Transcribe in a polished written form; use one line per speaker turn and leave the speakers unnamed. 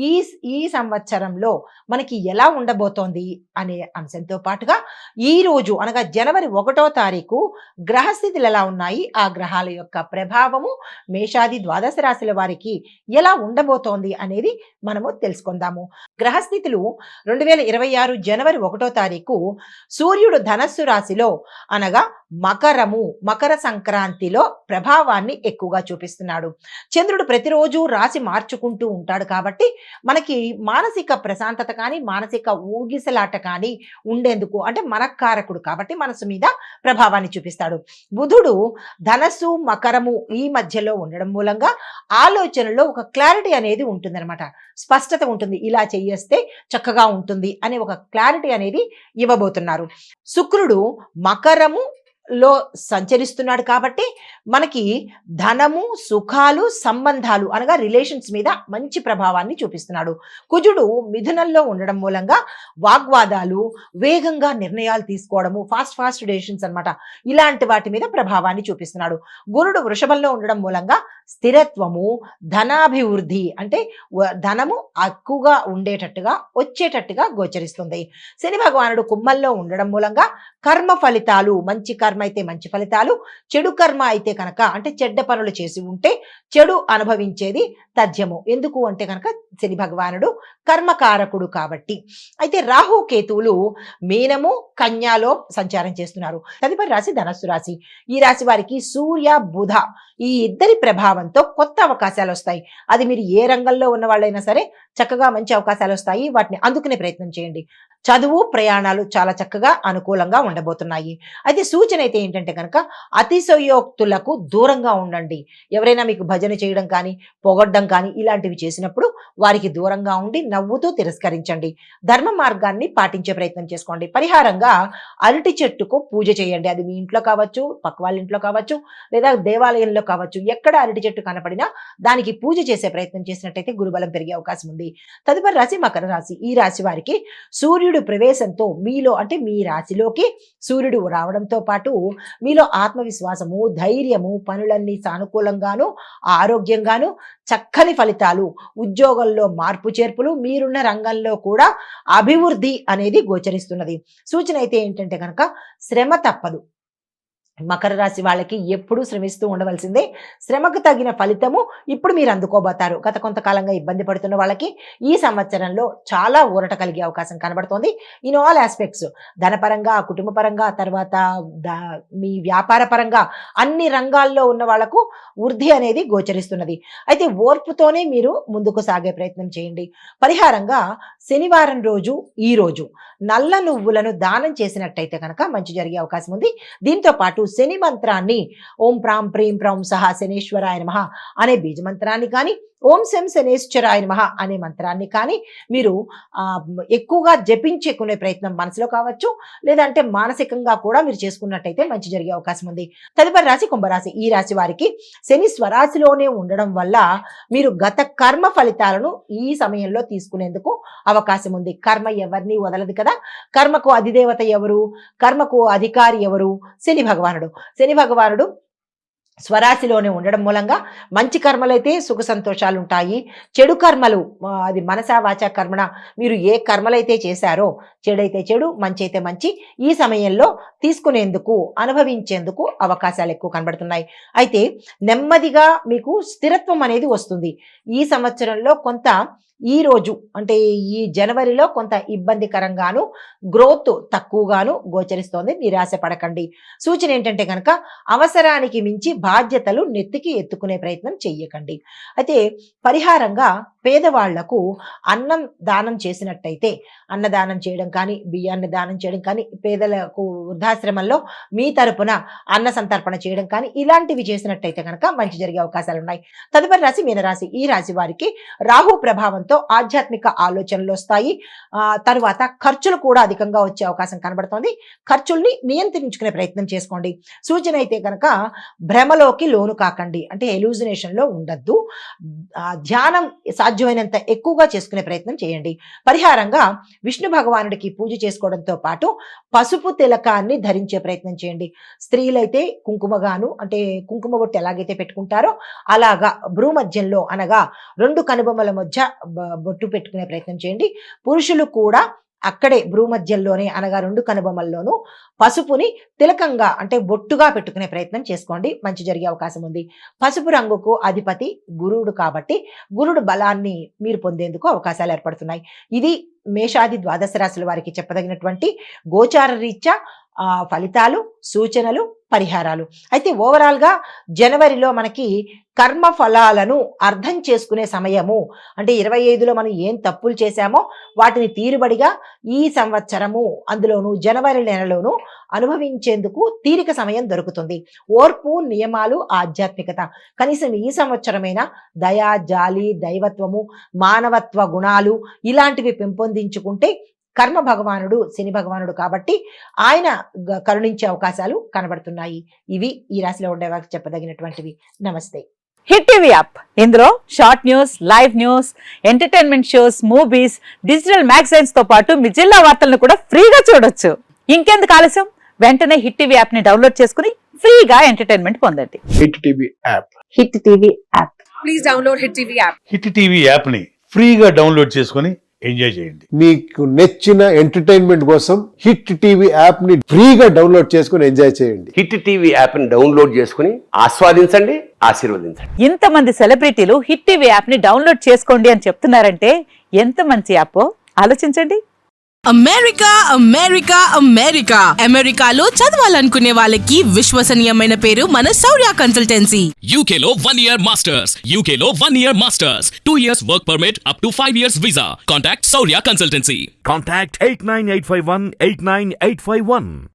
ఈ ఈ సంవత్సరంలో మనకి ఎలా ఉండబోతోంది అనే అంశంతో పాటుగా ఈ రోజు అనగా జనవరి 1వ తారీఖు గ్రహస్థితులు ఎలా ఉన్నాయి, ఆ గ్రహాల యొక్క ప్రభావము మేషాది ద్వాదశ రాశుల వారికి ఎలా ఉండబోతోంది అనేది మనము తెలుసుకుందాము. గ్రహస్థితులు 2026 జనవరి 1వ తారీఖు సూర్యుడు ధనస్సు రాశిలో అనగా మకర సంక్రాంతిలో ప్రభావాన్ని ఎక్కువగా చూపిస్తున్నాడు. చంద్రుడు ప్రతిరోజు రాశి మార్చుకుంటూ ఉంటాడు కాబట్టి మనకి మానసిక ప్రశాంతత కానీ, మానసిక ఊగిసలాట కానీ ఉండేందుకు అంటే మనకారకుడు కాబట్టి మనసు మీద ప్రభావాన్ని చూపిస్తాడు. బుధుడు ధనస్సు మకరము ఈ మధ్యలో ఉండడం మూలంగా ఆలోచనలో ఒక క్లారిటీ అనేది ఉంటుందన్నమాట. స్పష్టత ఉంటుంది. ఇలా చేయేస్తే చక్కగా ఉంటుంది అనే ఒక క్లారిటీ అనేది ఇవ్వబోతున్నారు. శుక్రుడు మకరము లో సంచరిస్తున్నాడు కాబట్టి మనకి ధనము, సుఖాలు, సంబంధాలు అనగా రిలేషన్స్ మీద మంచి ప్రభావాన్ని చూపిస్తున్నాడు. కుజుడు మిథునంలో ఉండడం మూలంగా వాగ్వాదాలు, వేగంగా నిర్ణయాలు తీసుకోవడము, ఫాస్ట్ డెసిషన్స్ అన్నమాట, ఇలాంటి వాటి మీద ప్రభావాన్ని చూపిస్తున్నాడు. గురుడు వృషభంలో ఉండడం మూలంగా స్థిరత్వము, ధనాభివృద్ధి అంటే ధనము ఎక్కువగా ఉండేటట్టుగా వచ్చేటట్టుగా గోచరిస్తుంది. శని భగవానుడు కుంభంలో ఉండడం మూలంగా కర్మ ఫలితాలు, మంచి కర్మ అయితే మంచి ఫలితాలు, చెడు కర్మ అయితే కనుక అంటే చెడ్డ పనులు చేసి ఉంటే చెడు అనుభవించేది తథ్యము. ఎందుకు అంటే కనుక శని భగవానుడు కర్మకారకుడు కాబట్టి. అయితే రాహు కేతువులు మీనము, కన్యాలో సంచారం చేస్తున్నారు. తదుపరి రాశి ధనస్సు రాశి. ఈ రాశి వారికి సూర్య బుధ ఈ ఇద్దరి ప్రభావంతో కొత్త అవకాశాలు వస్తాయి. అది మీరు ఏ రంగంలో ఉన్న వాళ్ళైనా సరే చక్కగా మంచి అవకాశాలు వస్తాయి. వాటిని అందుకునే ప్రయత్నం చేయండి. చదువు, ప్రయాణాలు చాలా చక్కగా అనుకూలంగా ఉండబోతున్నాయి. అయితే సూచన అయితే ఏంటంటే కనుక అతిశయోక్తులకు దూరంగా ఉండండి. ఎవరైనా మీకు భజన చేయడం కానీ, పొగడ్డం కానీ ఇలాంటివి చేసినప్పుడు వారికి దూరంగా ఉండి నవ్వుతూ తిరస్కరించండి. ధర్మ మార్గాన్ని పాటించే ప్రయత్నం చేసుకోండి. పరిహారంగా అరటి చెట్టుకు పూజ చేయండి. అది మీ ఇంట్లో కావచ్చు, పక్క వాళ్ళ ఇంట్లో కావచ్చు, లేదా దేవాలయంలో కావచ్చు. ఎక్కడ అరటి చెట్టు కనపడినా దానికి పూజ చేసే ప్రయత్నం చేసినట్టయితే గురుబలం పెరిగే అవకాశం ఉంది. తదుపరి రాశి మకర రాశి. ఈ రాశి వారికి సూర్యుడు ప్రవేశంతో మీలో అంటే మీ రాశిలోకి సూర్యుడు రావడంతో పాటు మీలో ఆత్మవిశ్వాసము, ధైర్యము, పనులన్నీ సానుకూలంగాను, ఆరోగ్యంగాను, చక్కని ఫలితాలు, ఉద్యోగంలో మార్పు చేర్పులు, మీరున్న రంగంలో కూడా అభివృద్ధి అనేది గోచరిస్తున్నది. సూచన అయితే ఏంటంటే కనుక శ్రమ తప్పదు. మకర రాశి వాళ్ళకి ఎప్పుడూ శ్రమిస్తూ ఉండవలసిందే. శ్రమకు తగిన ఫలితము ఇప్పుడు మీరు అందుకోబోతారు. గత కొంతకాలంగా ఇబ్బంది పడుతున్న వాళ్ళకి ఈ సంవత్సరంలో చాలా ఊరట కలిగే అవకాశం కనబడుతోంది. ఇన్ ఆల్ ఆస్పెక్ట్స్, ధనపరంగా, కుటుంబ పరంగా, తర్వాత మీ వ్యాపార పరంగా అన్ని రంగాల్లో ఉన్న వాళ్లకు వృద్ధి అనేది గోచరిస్తున్నది. అయితే ఓర్పుతోనే మీరు ముందుకు సాగే ప్రయత్నం చేయండి. పరిహారంగా శనివారం రోజు ఈ రోజు నల్ల నువ్వులను దానం చేసినట్టయితే కనుక మంచి జరిగే అవకాశం ఉంది. దీంతో పాటు శని మంత్రాన్ని ఓం ప్రాం ప్రీం ప్రౌం సహా శనేశ్వరాయ నమః అనే బీజ మంత్రాన్ని కానీ, ఓం శం శనేశ్వరాయ నమః అనే మంత్రాన్ని కానీ మీరు ఎక్కువగా జపించుకునే ప్రయత్నం మనసులో కావచ్చు, లేదంటే మానసికంగా కూడా మీరు చేసుకున్నట్టయితే మంచి జరిగే అవకాశం ఉంది. తదుపరి రాశి కుంభరాశి. ఈ రాశి వారికి శని స్వరాశిలోనే ఉండడం వల్ల మీరు గత కర్మ ఫలితాలను ఈ సమయంలో తీసుకునేందుకు అవకాశం ఉంది. కర్మ ఎవరిని వదలదు కదా. కర్మకు అధిదేవత ఎవరు, కర్మకు అధికారి ఎవరు? శని భగవానుడు. శని భగవానుడు స్వరాశిలోనే ఉండడం మూలంగా మంచి కర్మలైతే సుఖ సంతోషాలు ఉంటాయి. చెడు కర్మలు అది మనసా వాచా కర్మణ మీరు ఏ కర్మలైతే చేశారో, చెడైతే చెడు, మంచి అయితే మంచి ఈ సమయంలో తీసుకునేందుకు, అనుభవించేందుకు అవకాశాలు ఎక్కువ కనబడుతున్నాయి. అయితే నెమ్మదిగా మీకు స్థిరత్వం అనేది వస్తుంది. ఈ సంవత్సరంలో కొంత ఈ రోజు అంటే ఈ జనవరిలో కొంత ఇబ్బందికరంగాను, గ్రోత్ తక్కువగాను గోచరిస్తోంది. నిరాశ పడకండి. సూచన ఏంటంటే కనుక అవసరానికి మించి బాధ్యతలు నెత్తికి ఎత్తుకునే ప్రయత్నం చెయ్యకండి. అయితే పరిహారంగా పేదవాళ్లకు అన్నం దానం చేసినట్టయితే, అన్నదానం చేయడం కానీ, బియ్యాన్ని దానం చేయడం కానీ, పేదలకు వృద్ధాశ్రమంలో మీ తరపున అన్న సంతర్పణ చేయడం కానీ ఇలాంటివి చేసినట్టయితే కనుక మంచి జరిగే అవకాశాలు ఉన్నాయి. తదుపరి రాశి మీనరాశి. ఈ రాశి వారికి రాహు ప్రభావంతో ఆధ్యాత్మిక ఆలోచనలు వస్తాయి. తరువాత ఖర్చులు కూడా అధికంగా వచ్చే అవకాశం కనబడుతోంది. ఖర్చుల్ని నియంత్రించుకునే ప్రయత్నం చేసుకోండి. సూచన అయితే కనుక భ్రమలోకి లోను కాకండి, అంటే ఎలూజినేషన్ లో ఉండద్దు. ధ్యానం సాధ్యమైనంత ఎక్కువగా చేసుకునే ప్రయత్నం చేయండి. పరిహారంగా విష్ణు భగవానుడికి పూజ చేసుకోవడంతో పాటు పసుపు తిలకాన్ని ధరించే ప్రయత్నం చేయండి. స్త్రీలైతే కుంకుమగాను అంటే కుంకుమ బొట్టు ఎలాగైతే పెట్టుకుంటారో అలాగా భ్రూమధ్యంలో అనగా రెండు కనుబొమ్మల మధ్య బొట్టు పెట్టుకునే ప్రయత్నం చేయండి. పురుషులు కూడా అక్కడే భ్రూమధ్యంలోనే అనగా 2 కనుబొమల్లోనూ పసుపుని తిలకంగా అంటే బొట్టుగా పెట్టుకునే ప్రయత్నం చేసుకోండి. మంచి జరిగే అవకాశం ఉంది. పసుపు రంగుకు అధిపతి గురువుడు కాబట్టి గురుడు బలాన్ని మీరు పొందేందుకు అవకాశాలు ఏర్పడుతున్నాయి. ఇది మేషాది ద్వాదశ రాశుల వారికి చెప్పదగినటువంటి గోచార రీత్యా ఫలితాలు, సూచనలు, పరిహారాలు. అయితే ఓవరాల్ గా జనవరిలో మనకి కర్మ ఫలాలను అర్థం చేసుకునే సమయము. అంటే 25లో మనం ఏం తప్పులు చేశామో వాటిని తీరుబడిగా ఈ సంవత్సరము అందులోనూ జనవరి నెలలోనూ అనుభవించేందుకు తీరిక సమయం దొరుకుతుంది. ఓర్పు, నియమాలు, ఆధ్యాత్మికత కనీసం ఈ సంవత్సరమైనా దయ, జాలి, దైవత్వము, మానవత్వ గుణాలు ఇలాంటివి పెంపొందించుకుంటే కర్మ భగవానుడు శని భగవానుడు కాబట్టి ఆయన కరుణించే అవకాశాలు కనబడుతున్నాయి. ఇవి ఈ రాశిలో ఉండే వారికి చెప్పదగినటువంటివి. నమస్తే.
హిట్ టీవీ యాప్, ఇందులో short news, live news, entertainment shows, movies, digital magazines తో పాటు మీ జిల్లా వార్తలను కూడా ఫ్రీగా చూడొచ్చు. ఇంకెందుకు ఆలస్యం, వెంటనే హిట్ టీవీ యాప్ ని డౌన్లోడ్ చేసుకుని ఫ్రీగా ఎంటర్టైన్మెంట్ పొందండి.
Hit TV app.
Hit TV app.
Please download hit TV app.
Hit TV app ని ఫ్రీగా డౌన్లోడ్ చేసుకొని ఎంజాయ్ చేయండి.
మీకు నచ్చిన ఎంటర్టైన్మెంట్ కోసం హిట్ టీవీ యాప్ ని ఫ్రీగా డౌన్లోడ్ చేసుకొని ఎంజాయ్ చేయండి.
హిట్ టీవీ యాప్ ని డౌన్లోడ్ చేసుకుని ఆస్వాదించండి, ఆశీర్వదించండి.
ఇంతమంది సెలబ్రిటీలు హిట్ టీవీ యాప్ ని డౌన్లోడ్ చేసుకోండి అని చెప్తున్నారంటే ఎంత మంచి యాప్ ఆలోచించండి.
అమెరికా అమెరికా అమెరికా అమెరికాలో చదవాలనుకునే వాళ్ళకి విశ్వసనీయమైన పేరు మన శౌర్య కన్సల్టెన్సీ.
UK లో 1 year masters. UK లో 1 year masters. 2 years work permit up to 5 years visa. Contact Saurya Consultancy.
Contact 89851 89851.